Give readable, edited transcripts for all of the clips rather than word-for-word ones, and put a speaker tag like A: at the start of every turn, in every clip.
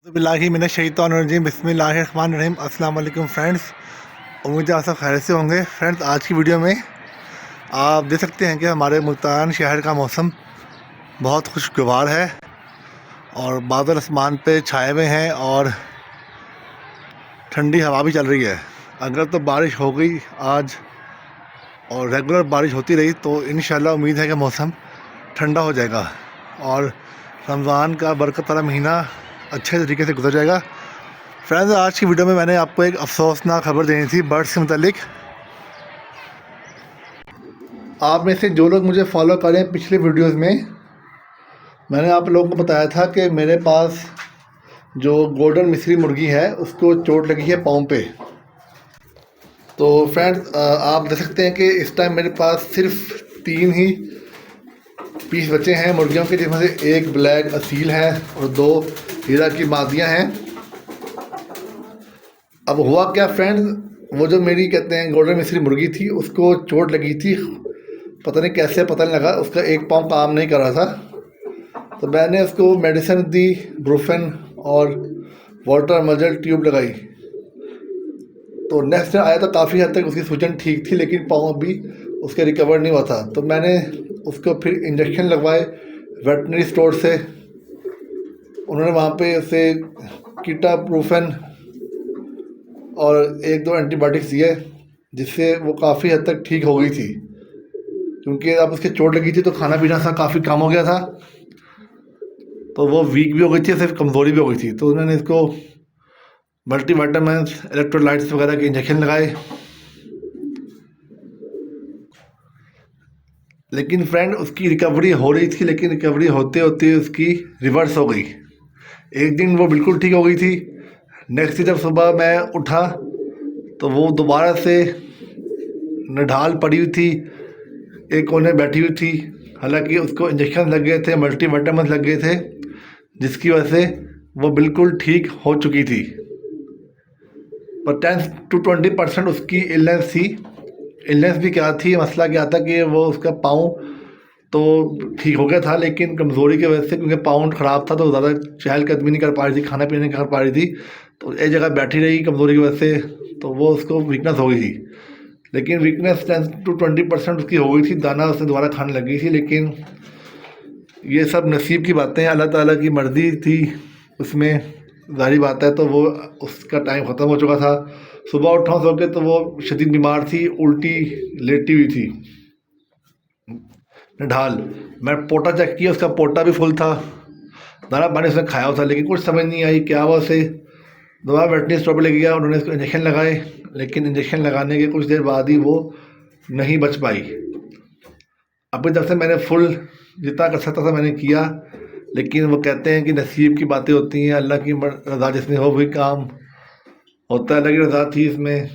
A: बिस्मिल्लाहिर्रहमानिर्रहीम बिस्मिल्लाहिर्रहमानिर्रहीम अस्सलाम वालेकुम फ्रेंड्स। उम्मीद है आप सब खैर से होंगे। फ्रेंड्स, आज की वीडियो में आप देख सकते हैं कि हमारे मुल्तान शहर का मौसम बहुत खुशगवार है और बादल आसमान पे छाए हुए हैं और ठंडी हवा भी चल रही है। अगर तो बारिश हो गई आज और रेगुलर बारिश होती रही तो इंशाल्लाह उम्मीद है कि मौसम ठंडा हो जाएगा और रमज़ान का बरकत वाला महीना अच्छे तरीके से गुजर जाएगा। फ्रेंड्स, आज की वीडियो में मैंने आपको एक अफसोसनाक खबर देनी थी बर्ड्स के मतलब। आप में से जो लोग मुझे फॉलो करें पिछले वीडियोस में, मैंने आप लोगों को बताया था कि मेरे पास जो गोल्डन मिस्री मुर्गी है उसको चोट लगी है पाँव पे। तो फ्रेंड्स, आप देख सकते हैं कि इस टाइम मेरे पास सिर्फ 3 ही पीस बचे हैं मुर्गियों के, जिसमें से एक ब्लैक असील है और 2 हीरा की मादियाँ हैं। अब हुआ क्या फ्रेंड्स, वो जो मेरी कहते हैं गोल्डन मिस्री मुर्गी थी उसको चोट लगी थी, पता नहीं कैसे, पता नहीं लगा, उसका एक पाँव काम नहीं कर रहा था। तो मैंने उसको मेडिसिन दी, ब्रूफेन और वाटर मजल ट्यूब लगाई। तो नेक्स्ट डे आया तो काफ़ी हद तक उसकी सूजन ठीक थी, लेकिन पाँव भी उसके रिकवर नहीं हुआ था। तो मैंने उसको फिर इंजेक्शन लगवाए वेटनरी स्टोर से। उन्होंने वहाँ पे उसे कीटा ब्रूफेन और 1-2 एंटीबायोटिक्स दिए, जिससे वो काफ़ी हद तक ठीक हो गई थी। क्योंकि अब उसके चोट लगी थी तो खाना पीना सा काफ़ी कम हो गया था, तो वो वीक भी हो गई थी, सिर्फ कमज़ोरी भी हो गई थी। तो उन्होंने इसको मल्टीविटामिन, इलेक्ट्रोलाइट्स वगैरह के इंजेक्शन लगाए। लेकिन फ्रेंड, उसकी रिकवरी हो रही थी, लेकिन रिकवरी होते होते उसकी रिवर्स हो गई। एक दिन वो बिल्कुल ठीक हो गई थी, नेक्स्ट डे जब सुबह मैं उठा तो वो दोबारा से निढाल पड़ी हुई थी, एक कोने बैठी हुई थी। हालांकि उसको इंजेक्शन लग गए थे, मल्टीविटामिन लग गए थे, जिसकी वजह से वो बिल्कुल ठीक हो चुकी थी। पर 10 to 20% उसकी इलनेस थी। इलनेस भी क्या थी, मसला क्या था कि वो उसका पाँव तो ठीक हो गया था, लेकिन कमज़ोरी की वजह से, क्योंकि पाँव ख़राब था तो ज़्यादा चहलकदमी नहीं कर पा रही थी, खाना पीना नहीं कर पा रही थी, तो एक जगह बैठी रही कमज़ोरी की वजह से, तो वो उसको वीकनेस हो गई थी। लेकिन वीकनेस 10 to 20% उसकी हो गई थी, दाना उसने दोबारा खाने लग गई थी। लेकिन ये सब नसीब की बातें हैं, अल्लाह ताला की मर्ज़ी थी उसमें, ज़ाहिर बात है। तो वो उसका टाइम ख़त्म हो चुका था। सुबह उठा सो के तो वो शदीद बीमार थी, उल्टी लेटी हुई थी, ढाल। मैं पोटा चेक किया, उसका पोटा भी फुल था, दाना पानी उसने खाया हुआ था, लेकिन कुछ समझ नहीं आई क्या हुआ उसे। दोबारा वेटनरी स्टोर पर ले गया, उन्होंने इसको इंजेक्शन लगाए, लेकिन इंजेक्शन लगाने के कुछ देर बाद ही वो नहीं बच पाई। अभी जब से मैंने फुल जितना कर सकता था मैंने किया, लेकिन वो कहते हैं कि नसीब की बातें होती हैं, अल्लाह की रज़ा जिसमें हो वही काम होता है। अल्लाह की रज़ा थी इसमें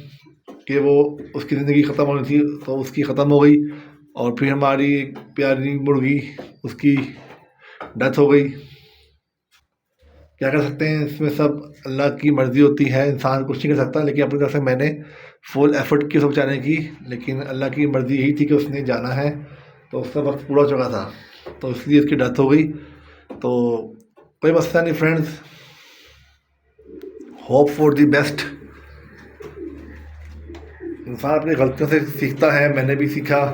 A: कि वो उसकी ज़िंदगी ख़त्म होनी थी, तो उसकी ख़त्म हो गई। और फिर हमारी एक प्यारी मुर्गी, उसकी डेथ हो गई। क्या कर सकते हैं, इसमें सब अल्लाह की मर्ज़ी होती है, इंसान कुछ नहीं कर सकता। लेकिन अपनी तरफ से मैंने फुल एफ़र्ट की सब बचाने की, लेकिन अल्लाह की मर्ज़ी यही थी कि उसने जाना है, तो उसका वक्त पूरा हो चुका था, तो इसलिए उसकी डेथ हो गई। तो कोई मसला नहीं friends, hope for the best. इंसान अपनी गलतियों से सीखता है, मैंने भी सीखा।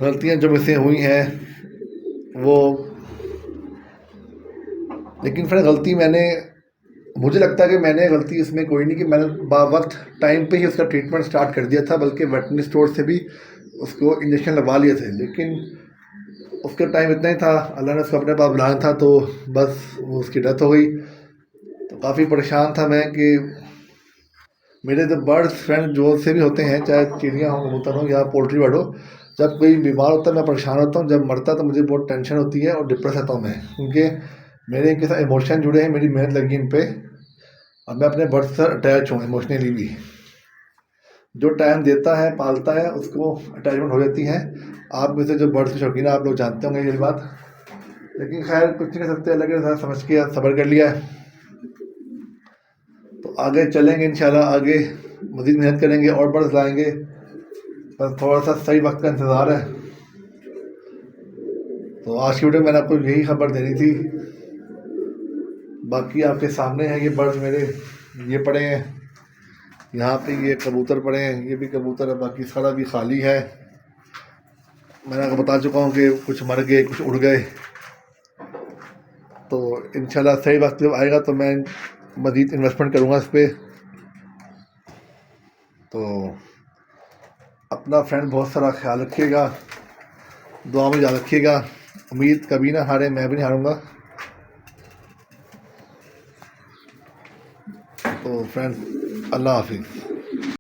A: गलतियाँ जो मुझसे हुई हैं वो, लेकिन फिर गलती मैंने, मुझे लगता है कि मैंने गलती इसमें कोई नहीं कि मैंने वक्त टाइम पे ही उसका ट्रीटमेंट स्टार्ट कर दिया था, बल्कि वेटनरी स्टोर से भी उसको इंजेक्शन लगवा लिए थे। लेकिन उसका टाइम इतना ही था, अल्लाह ने उसको अपने पास बुलाया था, तो बस वो उसकी डेथ हो गई। तो काफ़ी परेशान था मैं कि मेरे जो बर्ड्स फ्रेंड जो से भी होते हैं, चाहे चिड़िया हो, कबूतर हो या पोल्ट्री बर्ड हो, जब कोई बीमार होता है मैं परेशान होता हूँ, जब मरता है तो मुझे बहुत टेंशन होती है और डिप्रेस रहता हूँ मैं, क्योंकि मेरे इनके साथ इमोशन जुड़े हैं, मेरी मेहनत लगी इन पे, और मैं अपने बर्ड्स से अटैच हूँ इमोशनली भी। जो टाइम देता है, पालता है, उसको अटैचमेंट हो जाती है। आप में से जो बर्ड्स के शौकीन है, आप लोग जानते होंगे ये बात। लेकिन खैर कुछ नहीं कर सकते, अल्लाह के साथ समझ के सब्र कर लिया है। तो आगे चलेंगे इंशाल्लाह, आगे मज़ीद मेहनत करेंगे और बर्ड्स लाएंगे, बस थोड़ा सा सही वक्त का इंतज़ार है। तो आज की वीडियो में मैंने आपको यही खबर देनी थी। बाकी आपके सामने हैं ये बर्ड्स मेरे, ये पड़े हैं यहाँ पे, ये कबूतर पड़े हैं, ये भी कबूतर है, बाकी सारा भी खाली है। मैंने आपको बता चुका हूँ कि कुछ मर गए, कुछ उड़ गए। तो इंशाल्लाह सही वक्त जब आएगा तो मैं मज़ीद इन्वेस्टमेंट करूँगा इस पर। तो अपना फ्रेंड बहुत सारा ख्याल रखिएगा, दुआ में याद रखिएगा। उम्मीद कभी ना हारे, मैं भी नहीं हारूंगा। तो फ्रेंड्स, अल्लाह हाफिज़।